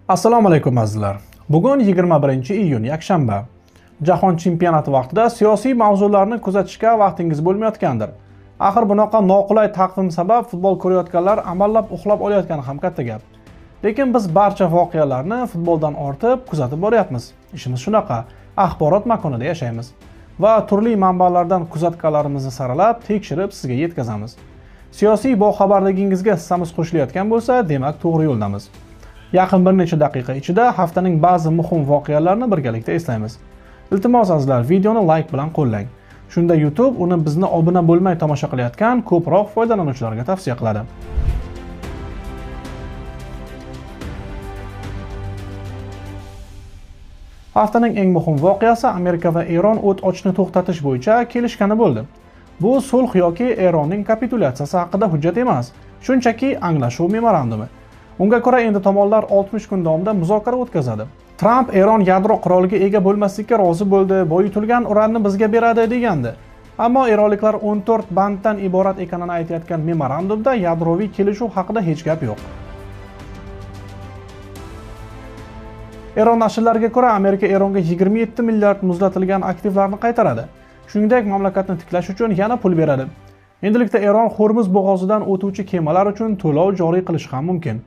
Assalomu alaykum azizlar. Bugun 21-iyun yakshanba. Jahon chempionati vaqtida siyosiy mavzularni kuzatishga vaqtingiz bo'lmayotgandir. Axir bunaqa noqulay taqvim sabab futbol ko'rayotganlar amallab uxlab olayotgani ham katta gap. Lekin biz barcha voqealarni futboldan ortib kuzatib boryapmiz. Ishimiz shunaqa, axborot makonida yashaymiz va turli manbalardan kuzatganlarimizni saralab, tekshirib sizga yetkazamiz. Siyosiy boxabarligingizga hissamiz qo'shilayotgan bo'lsa, demak to'g'ri yo'ldamiz. Yaqin bir necha daqiqa ichida haftaning ba'zi muhim voqealarini birgalikda eslaymiz. Iltimos azizlar, videoni like bilan qo'llang. Shunda YouTube uni bizni obuna bo'lmay tomosha qilayotgan ko'proq foydalanuvchilarga tavsiya qiladi. Haftaning eng muhim voqeasi Amerika va Eron o't ochishni to'xtatish bo'yicha kelishgani bo'ldi. Bu sulh yoki Eronning kapitulyatsiyasi haqida hujjat emas, shunchaki anglashuv memorandumi. Unga ko'ra endi tomonlar 60 kun davomida muzokara o'tkazadi. Tramp Eron yadro quroliga ega bo'lmaslikka rozi bo'ldi, boyitilgan uranni bizga beradi degandi. Ammo eronliklar 14 banddan iborat ekanini aytayotgan memorandumda yadroviy kelishuv haqida hech gap yo'q. Eron nashrlariga ko'ra Amerika Eronga 27 milliard muzlatilgan aktivlarni qaytaradi. Shuningdek, mamlakatni tiklash uchun yana pul beradi. Endilikda Eron Hormuz bo'g'ozidan o'tuvchi kemalar uchun to'lov joriy qilishi ham mumkin.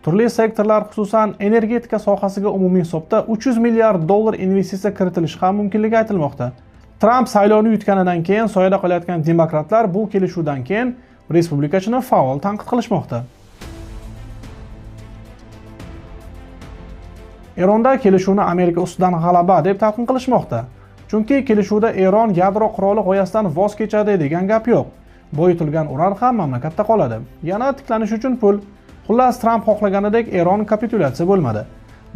Turli sektorlar, xususan energetika sohasiga umumiy hisobda 300 milliard dollar investitsiya kiritilishi ham mumkinligi aytilmoqda. Tramp saylovni yutganidan keyin soyada qolayotgan demokratlar bu kelishuvdan keyin respublikachini faol tanqid qilishmoqda. Eronda kelishuvni Amerika ustidan g'alaba deb talqin qilishmoqda. Chunki kelishuvda Eron yadro quroli g'oyasidan voz kechadi degan gap yo'q. Boyitilgan uran ham mamlakatda qoladi. Yana tiklanish uchun pul. Xullas, Tramp xohlaganidek Eron kapitulyatsiya bo'lmadi.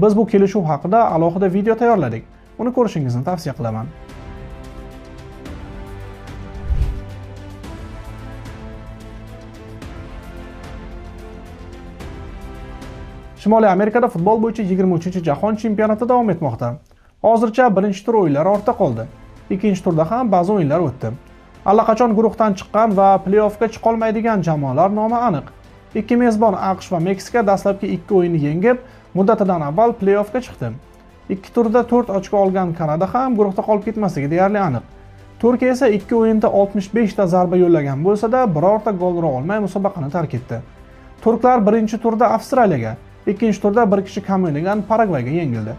Biz bu kelishuv haqida alohida video tayyorladik. Uni ko'rishingizni tavsiya qilaman. Shimoliy Amerikada futbol bo'yicha 23-jahon chempionati davom etmoqda. Hozircha birinchi tur o'yinlari ortda qoldi. Ikkinchi turda ham ba'zi o'yinlar o'tdi. Allaqachon guruhdan chiqqan va play-offga chiqa olmaydigan jamoalar nomi aniq. Ikki mezbon AQSh va Meksika dastlabki 2 o'yinni yengib, muddatidan avval play-offga chiqdi. Ikki turda 4 ochko olgan Kanada ham guruhda qolib ketmasligi deyarli aniq. Turkiya esa 2 o'yinda 65 ta zarba yo'llagan bo'lsa-da, birorta gol ura olmay musobaqani tark etdi. Turklar birinchi turda Avstraliyaga, ikkinchi turda bir kishi kam o'ynagan Paragvayga yengildi.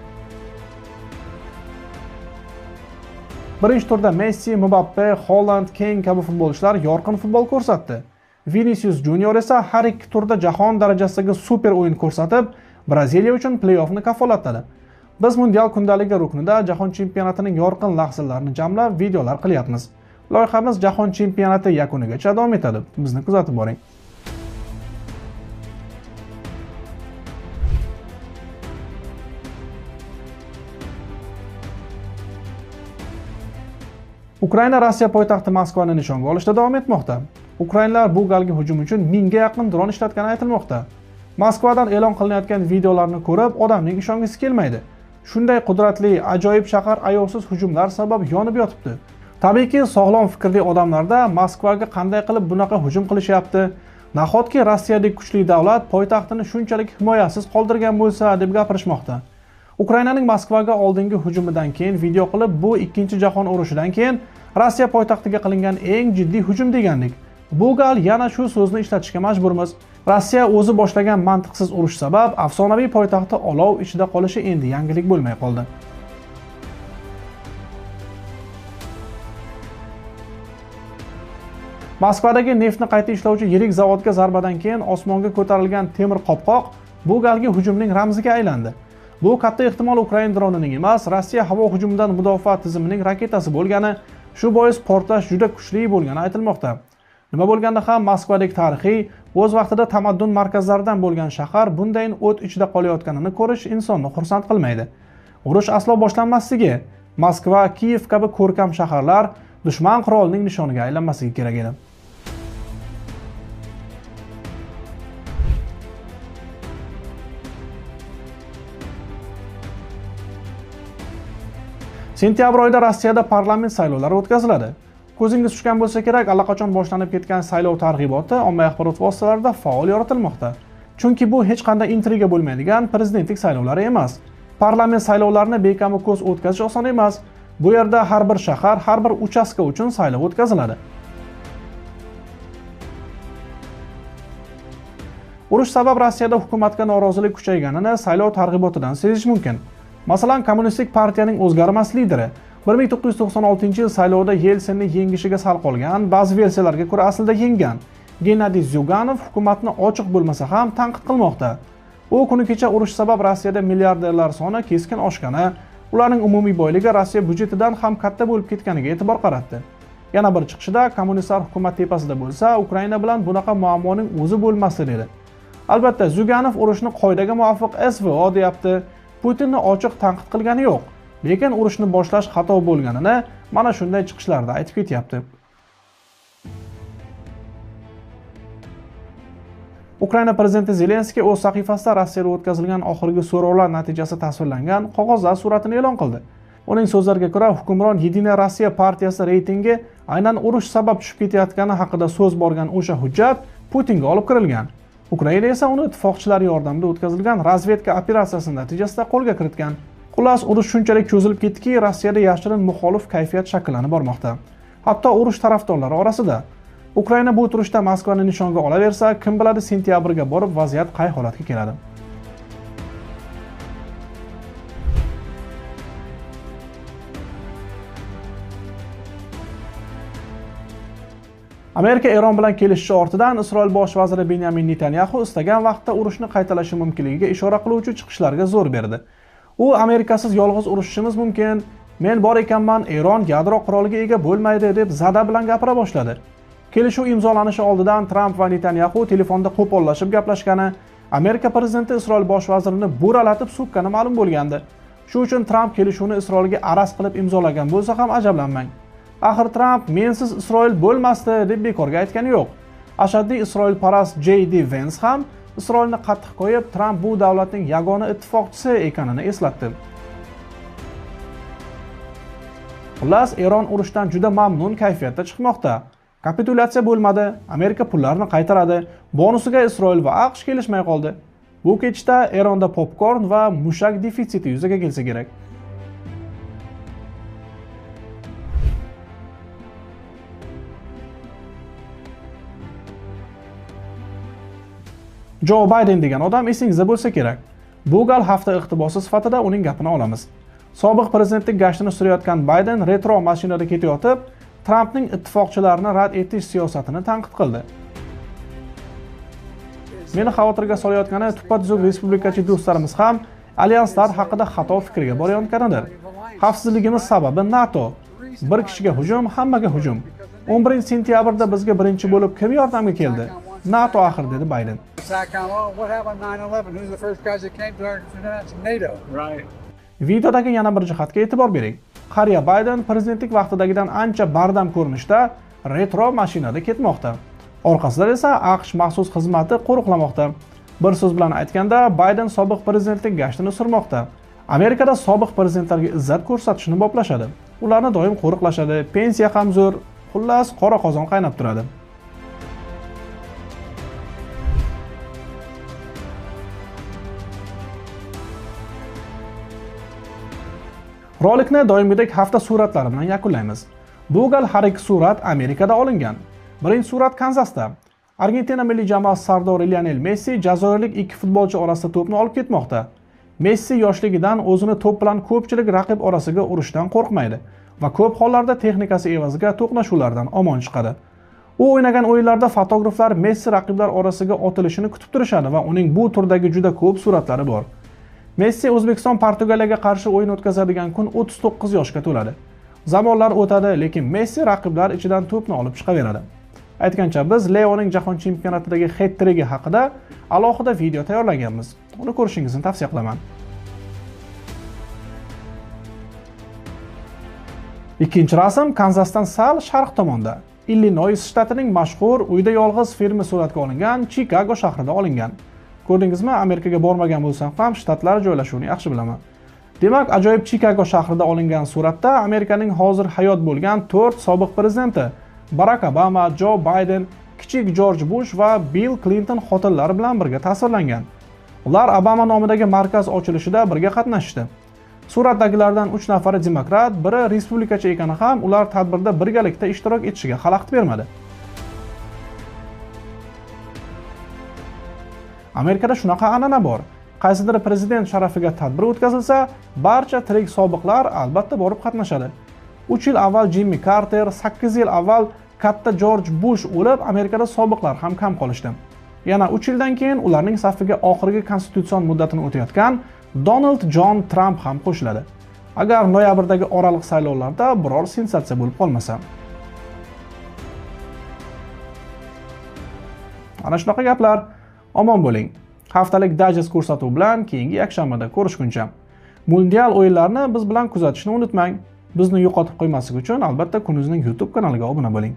Birinchi turda Messi, Mbappe, Holland, Kane kabi futbolchilar yorqin futbol ko'rsatdi. Vinicius Junior esa har ikki turda jahon darajasidagi super o'yin ko'rsatib, Braziliya uchun play-offni kafolatladi. Biz mundial kundaligi ruknida jahon chempionatining yorqin lahzalarini jamlab videolar qilyapmiz. Loyihamiz jahon chempionati yakunigacha davom etadi. Bizni kuzatib boring. Ukraina Rossiya poytaxti Moskvani nishonga olishda davom etmoqda. Ukrainlar bu galgi hujum uchun 1000 ga yaqin dron ishlatgani aytilmoqda. Moskvadan e'lon qilinayotgan videolarni ko'rib, odamning ishongisi kelmaydi. Shunday qudratli, ajoyib shahar ayovsiz hujumlar sabab yonib yotibdi. Tabiiyki, sog'lom fikrli odamlarda Moskvaga qanday qilib bunaqa hujum qilishyapti? Nahotki Rossiyadek kuchli davlat poytaxtini shunchalik himoyasiz qoldirgan bo'lsa, deb gapirishmoqda. Ukrainaning Moskvaga oldingi hujumidan keyin video qilib, bu ikkinchi jahon urushidan keyin Rossiya poytaxtiga qilingan eng jiddiy hujum degandik. Bu gal yana shu so'zni ishlatishga majburmiz. Rossiya o'zi boshlagan mantiqsiz urush sabab afsonaviy poytaxti olov ichida qolishi endi yangilik bo'lmay qoldi. Moskvadagi neftni qayta ishlovchi yirik zavodga zarbadan keyin osmonga ko'tarilgan temir qopqoq bu galgi hujumning ramziga aylandi. Bu katta ehtimol Ukraina dronining emas, Rossiya havo hujumidan mudofaa tizimining raketasi bo'lgani, shu bois portlash juda kuchli bo'lgani aytilmoqda. Nima bo'lganda ham Moskvadek tarixiy, o'z vaqtida tamaddun markazlaridan bo'lgan shahar bunday o't ichida qolayotganini ko'rish insonni xursand qilmaydi. Urush aslo boshlanmasligi, Moskva, Kiyev kabi ko'rkam shaharlar dushman qurolining nishoniga aylanmasligi kerak edi. Sentyabr oyida Rossiyada parlament saylovlari o'tkaziladi. Ko'zingiz tushgan bo'lsa kerak, allaqachon boshlanib ketgan saylov targ'iboti ommaviy axborot vositalarida faol yoritilmoqda. Chunki bu hech qanday intriga bo'lmaydigan prezidentlik saylovlari emas. Parlament saylovlarini bekamu ko'z o'tkazish oson emas. Bu yerda har bir shahar, har bir uchastka uchun saylov o'tkaziladi. Urush sabab Rossiyada hukumatga norozilik kuchayganini saylov targ'ibotidan sezish mumkin. Masalan, Kommunistik partiyaning o'zgarmas lideri 1996-yil saylovda Yelsinni yengishiga sal qolgan, ba'zi versiyalarga ko'ra aslida yenggan Gennadiy Zyuganov hukumatni ochiq bo'lmasa ham tanqid qilmoqda. U kuni kecha urush sabab Rossiyada milliarderlar soni keskin oshgani, ularning umumiy boyligi Rossiya budjetidan ham katta bo'lib ketganiga e'tibor qaratdi. Yana bir chiqishida kommunistlar hukumat tepasida bo'lsa, Ukraina bilan bunaqa muammoning o'zi bo'lmasdi dedi. Albatta, Zyuganov urushni qoidaga muvofiq SVO deyapti. Putinni ochiq tanqid qilgani yo'q, lekin urushni boshlash xato bo'lganini mana shunday chiqishlarda aytib ketyapti. Ukraina prezidenti Zelenskiy o'z sahifasida Rossiyada o'tkazilgan oxirgi so'rovlar natijasi tasvirlangan qog'ozlar suratini e'lon qildi. Uning so'zlariga ko'ra, hukmron Yediniya Rossiya partiyasi reytingi aynan urush sabab tushib ketayotgani haqida so'z borgan o'sha hujjat Putinga olib kirilgan. Ukraina esa uni ittifoqchilari yordamida o'tkazilgan razvedka operatsiyasi natijasida qo'lga kiritgan. Xullas, urush shunchalik cho'zilib ketdiki, Rossiyada yashirin muxolif kayfiyat shakllanib bormoqda. Hatto urush tarafdorlari orasida. Ukraina bu turishda Moskvani nishonga olaversa, kim biladi sentyabrga borib vaziyat qay holatga keladi. Amerika Eron bilan kelishishi ortidan Isroil bosh vaziri Benyamin Netanyahu istagan vaqtda urushni qaytalashi mumkinligiga ishora qiluvchi chiqishlarga zo'r berdi. U Amerikasiz yolg'iz urushishimiz mumkin, men bor ekanman, Eron yadro quroliga ega bo'lmaydi deb zada bilan gapira boshladi. Kelishuv imzolanishi oldidan Trump va Netanyahu telefonda qo'pollashib gaplashgani, Amerika prezidenti Isroil bosh vazirini bo'ralatib so'kkani ma'lum bo'lgandi. Shu uchun Trump kelishuvni Isroilga araz qilib imzolagan bo'lsa ham ajablanmang. Axir Trump mensiz Isroil bo'lmasdi deb bekorga aytgani yo'q. Ashaddiy Isroilparast J.D. Vance ham Isroilni qattiq qo'yib, Trump bu davlatning yagona ittifoqchisi ekanini eslatdi. Xullas, Eron urushdan juda mamnun kayfiyatda chiqmoqda. Kapitulyatsiya bo'lmadi, Amerika pullarni qaytaradi, bonusiga Isroil va AQSh kelishmay qoldi. Bu ketishda Eronda popkorn va mushak defitsiti yuzaga kelsa kerak. Joe Biden degan odam esingizda bo'lsa kerak. Bu gal hafta iqtibosi sifatida uning gapini olamiz. Sobiq prezidentlik gashtini surayotgan Biden retro mashinada ketayotib, Trumpning ittifoqchilarini rad etish siyosatini tanqid qildi. Meni xavotirga solayotgani tupat-tuzuk respublikachi do'stlarimiz ham alyanslar haqida xato fikrga borayotganidir. Xavfsizligimiz sababi NATO. Bir kishiga hujum, hammaga hujum. 11-sentyabrda bizga birinchi bo'lib kim yordamga keldi? NATO axir dedi Biden. Videodagi yana bir jihatga e'tibor bering. Qariya Biden prezidentlik vaqtidagidan ancha bardam ko'rinishda retro mashinada ketmoqda. Orqasida esa AQSh maxsus xizmati qo'riqlamoqda. Bir so'z bilan aytganda, Biden sobiq prezidentlik gashtini surmoqda. Amerikada sobiq prezidentlarga izzat ko'rsatishni boplashadi. Ularni doim qo'riqlashadi, pensiya ham zo'r, xullas qora qozon qaynab turadi. Rolikni doimgidek hafta suratlari bilan yakunlaymiz. Bu gal har ikki surat Amerikada olingan. Birinchi surat Kanzasda. Argentina milliy jamoasi sardori Lionel Messi jazoirlik ikki futbolchi orasida to'pni olib ketmoqda. Messi yoshligidan o'zini to'p bilan ko'pchilik raqib orasiga urishdan qo'rqmaydi va ko'p hollarda texnikasi evaziga to'qnashuvlardan omon chiqadi. U o'ynagan o'yinlarda fotograflar Messi raqiblar orasiga otilishini kutib turishadi va uning bu turdagi juda ko'p suratlari bor. Messi O'zbekiston Portugaliyaga qarshi o'yin o'tkazadigan kun 39 yoshga to'ladi. Zamonlar o'tadi, lekin Messi raqiblar ichidan to'pni olib chiqaveradi. Aytgancha biz Leoning jahon chempionatidagi hat-trigi haqida alohida video tayyorlaganmiz. Uni ko'rishingizni tavsiya qilaman. Ikkinchi rasm Kanzasdan sal sharq tomonda, Illinois shtatining mashhur uyda yolg'iz filmi suratga olingan Chikago shahrida olingan. Ko'rdingizmi, Amerikaga bormagan bo'lsam ham shtatlar joylashuvini yaxshi bilaman. Demak, ajoyib Chikago shahrida olingan suratda Amerikaning hozir hayot bo'lgan 4 sobiq prezidenti Barack Obama, Joe Biden, kichik Jorj Bush va Bill Clinton xotinlari bilan birga tasvirlangan. Ular Obama nomidagi markaz ochilishida birga qatnashdi. Suratdagilardan 3 nafari demokrat, biri respublikachi ekani ham ular tadbirda birgalikda ishtirok etishiga xalaqit bermadi. Amerikada shunaqa an'ana bor. Qaysidir prezident sharafiga tadbir o'tkazilsa, barcha tirik sobiqlar albatta borib qatnashadi. 3 yil avval Jimmy Carter, 8 yil avval katta Jorj Bush o'lib, Amerikada sobiqlar ham kam qolishdi. Yana 3 yildan keyin ularning safiga oxirgi konstitutsion muddatini o'tayotgan Donald John Trump ham qo'shiladi. Agar noyabrdagi oraliq saylovlarda biror sensatsiya bo'lib qolmasa. Ana shunaqa gaplar. Omon bo'ling. Haftalik Digest ko'rsatuvi bilan keyingi yakshanbada ko'rishguncha. Mundial o'yinlarini biz bilan kuzatishni unutmang. Bizni yo'qotib qo'ymaslik uchun albatta Kunuzning YouTube kanaliga obuna bo'ling.